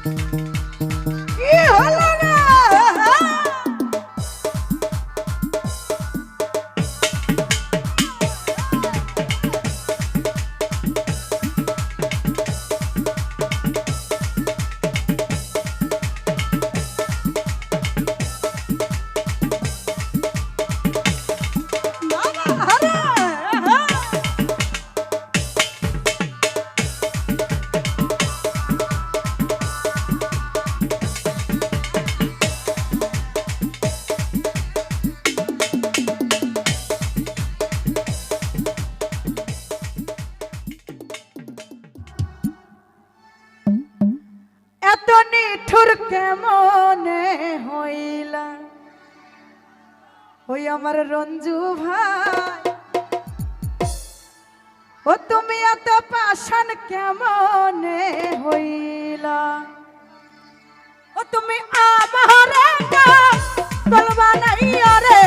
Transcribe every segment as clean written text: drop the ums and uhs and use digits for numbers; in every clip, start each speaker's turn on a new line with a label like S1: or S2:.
S1: কি হলো না? এত নিঠুর কেমনে হইলা ওই আমার রঞ্জু ভাই, ও তুমি এত পাষাণ কেমনে হইলা, ও তুমি আমারে বলবা নাই রে,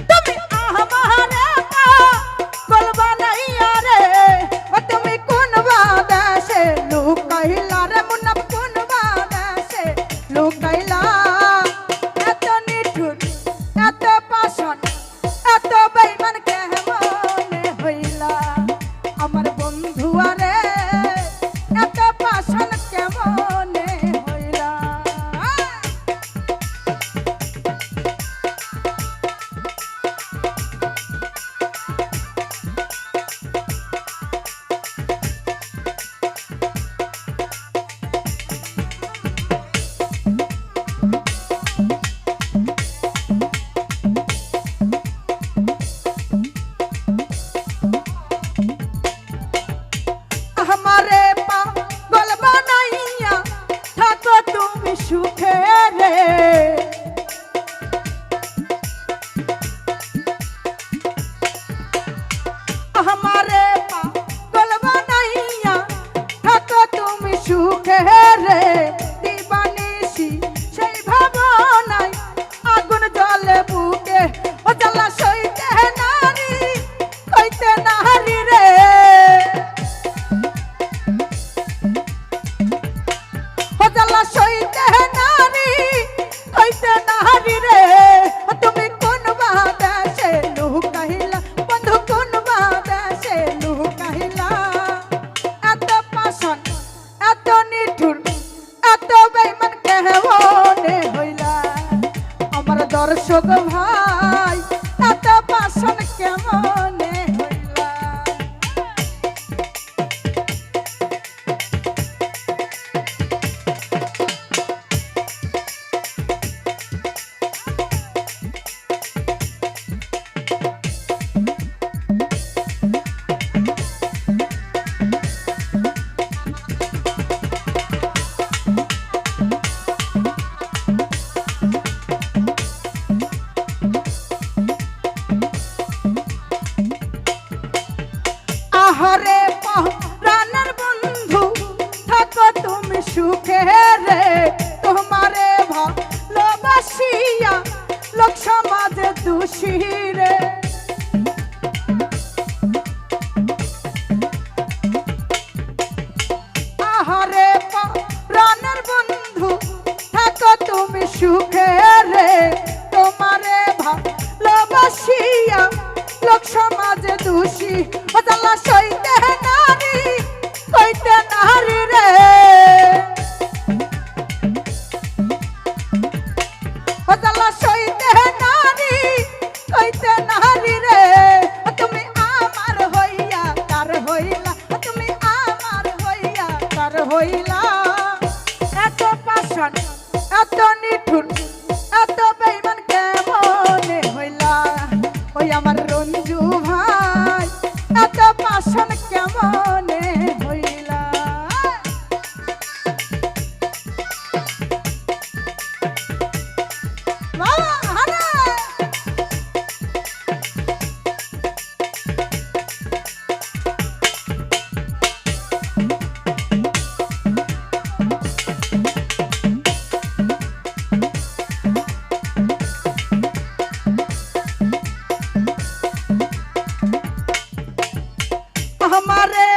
S1: তুমি আমারে বলবা নাই রে, ও তুমি কোন বাদেশে লুকাইলা রে মুন্না, কোন বাদেশে লুকাইলা, এত নিঠুর এত পাষাণ এত বেঈমান কেমনে হইলা আমার বন্ধু আরে, এত পাষাণ কেমনে হইলা। আমারে পাগল বানাইয়া থাকো তুমি সুখে রে, আমারে পাগল বানাইয়া থাকো তুমি সুখে রে, দিবানিশি সেই ভাবনায় আগুন জ্বলে বুকে, ও জ্বালা সইতে নারী কইতে নারী রে, জ্বালা সইতে নারী কইতে নারী রে, তুমি কোন বাদেশে লুকাইলা বন্ধু, কোন বাদেশে লুকাইলা, এত পাষাণ এত নিঠুর এত বেঈমান কেমনে হইলা আমার দর্শক ভাই, এত পাষাণ কেমনে হইলা। আহরে প্রাণের বন্ধু থাকো তুমি সুখে রে, তোমারে ভালোবাসিয়া লোক সমাজে দোষী রে, আহরে প্রাণের বন্ধু থাকো তুমি সুখে রে, তোমারে ভালোবাসিয়া লোক সমাজে দোষী, ও জ্বালা সইতে নারী কইতে নারী রে, ও জ্বালা সইতে নারী কইতে নারী রে, তুমি আমার হইয়া কার হইলা, তুমি আমার হইয়া কার হইলা, এত পাষাণ এত নিঠুর এত বেঈমান কেমনে হইলা ওই আমার রঞ্জু ভাই, এত পাষাণ কেমনে হইলা। हमारे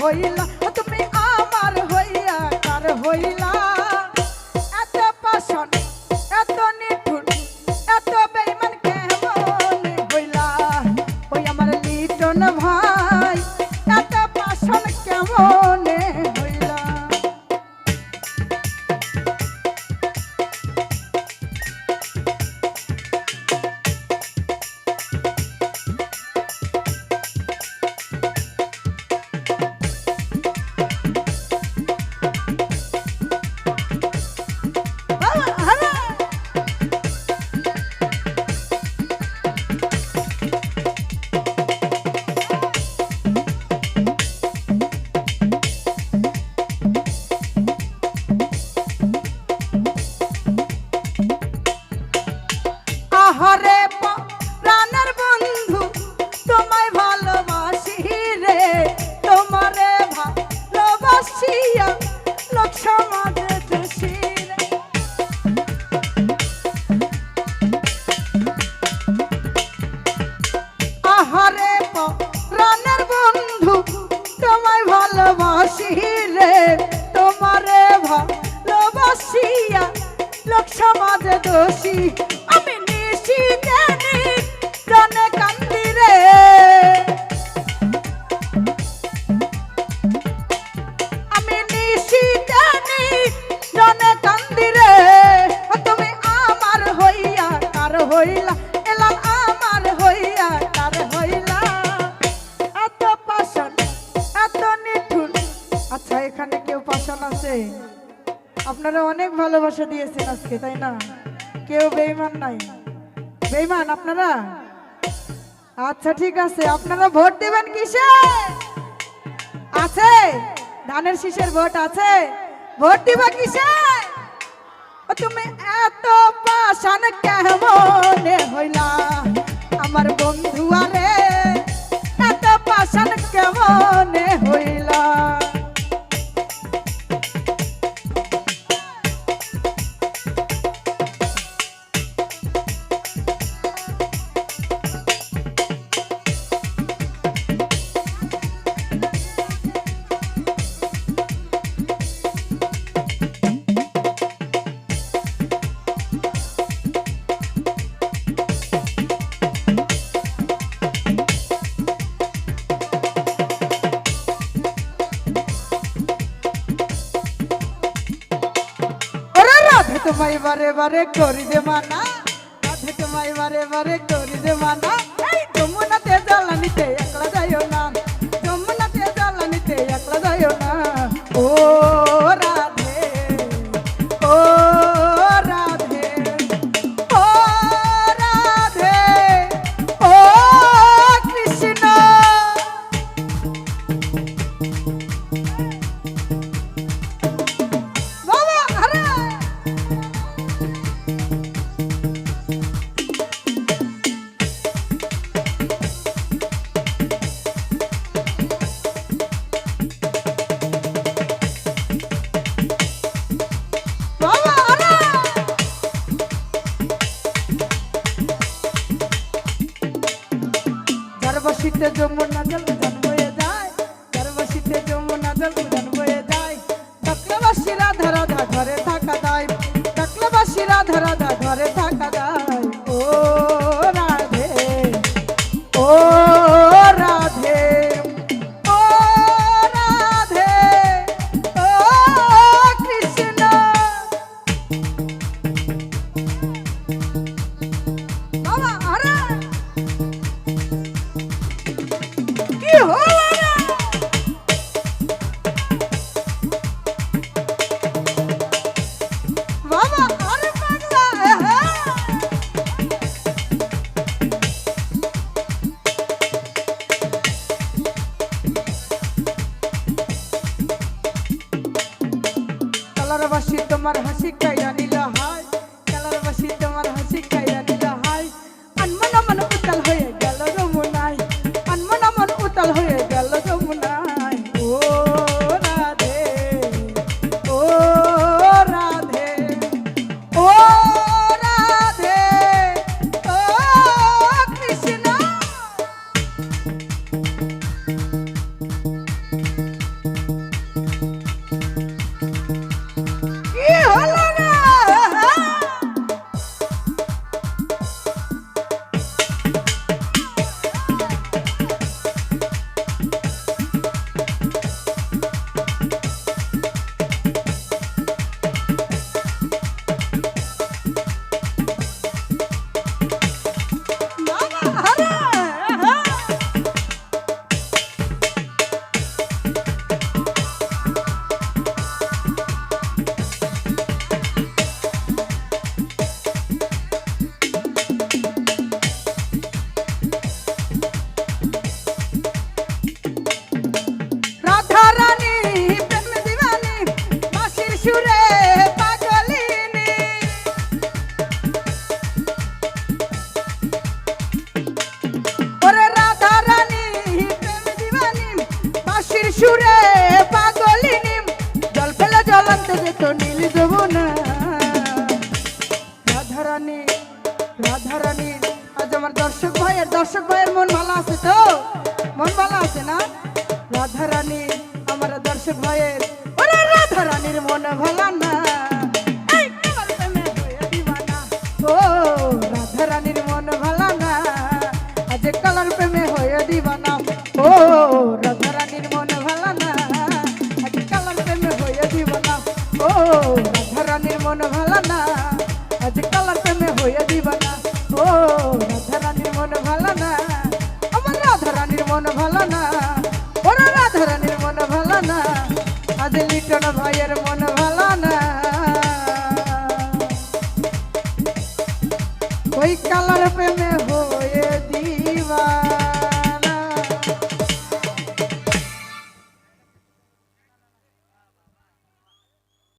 S1: হইলা তুমি আমার হইয়া কার হইলা এত পাশন এত নিঠুর এত বেঈমান কেমন হইলা ওই আমার লিটন ভাই এত পাশন কেমন হইলা আহারে প্রাণের বন্ধু তোমায় ভালোবাসি রে তোমারে ভালোবাসিয়া লোক সমাজে দোষী রে আহারে প্রাণের বন্ধু তোমায় ভালোবাসি রে তোমারে ভালোবাসিয়া লোক সমাজে দোষী আমি নিশি জানি প্রাণে কান্দি রে আমি নিশি জানি প্রাণে কান্দি রে তুমি আমার হইয়া কার হইলা এলাম আমার হইয়া কার হইলা এত পাশন এত নিঠুর আচ্ছা এখানে কেউ পাশন আছে আপনারা অনেক ভালোবাসা দিয়েছেন আজকে তাই না কেউ বেঈমান নাই বেঈমান আপনারা আচ্ছা ঠিক আছে আপনারা ভোট দিবেন কিসে আছে ধানের শীষের ভোট আছে ভোট দিবা কিসে তুমি এত পাশান কেমন হইলা আমার বন্ধু আরে এত পাশান কেমন হইলা তোমায় বারে বারে করি দে মানা রাধে তোমায় বারে বারে করি দে মানা এই যমুনাতে জ্বালানিতে একলা যাইও না যমুনাতে জ্বালানিতে একলা যাইও না ও রাধে ও রাধে ও রাধে ও কৃষ্ণ বাবা আরে বসিতে যমুনা জল উদান বয়ে যায় বসিতে যমুনা জল উদান বয়ে যায় ডাকলেবাসী রাধা রাধা ঘরে থাকা দায় ডাকলেবাসী রাধা রাধা ঘরে থাকা দায় ও রাধে ও রাধে ও রাধে ও কৃষ্ণ বাবা আরে কি হলো বাবা আরে পাগলা কালারবাসী তোমার হাসি কাইয়া নিলা হায় কালারবাসী তোমার হাসি কাইয়া নিলা হায় আনমন মন উতাল হয়ে গেল যমুনায় আনমন মন উতাল হয়ে গেল যমুনায় ও রাধে ও রাধে ও রাধে ও কৃষ্ণ তো নীল যমুনা। রাধারানী রাধারানী আজ আমার দর্শক ভাইয়ের মন ভালো আছে তো? মন ভালো আছে না? রাধারানী আমার দর্শক ভাইয়ের, ওরে রাধারানীর মন ভালো না, এই কালার প্রেমে হয়ে দিবানা। ও রাধারানীর মন ভালো না, আজ কালার প্রেমে হয়ে দিবানা। ও রাধারানীর মন ভালো না, আজ কালার প্রেমে হয়ে দিবানা। ও রাধারানীর মন ভালো না, আজ কালার প্রেমে হয়ে দিবানা। ও রাধারানীর মন ভালো না, আমার রাধারানীর মন ভালো না, ওরা রাধারানীর মন ভালো না, আজ লিটন ভাইয়ের মন ভালো না। ওই কালার প্রেমে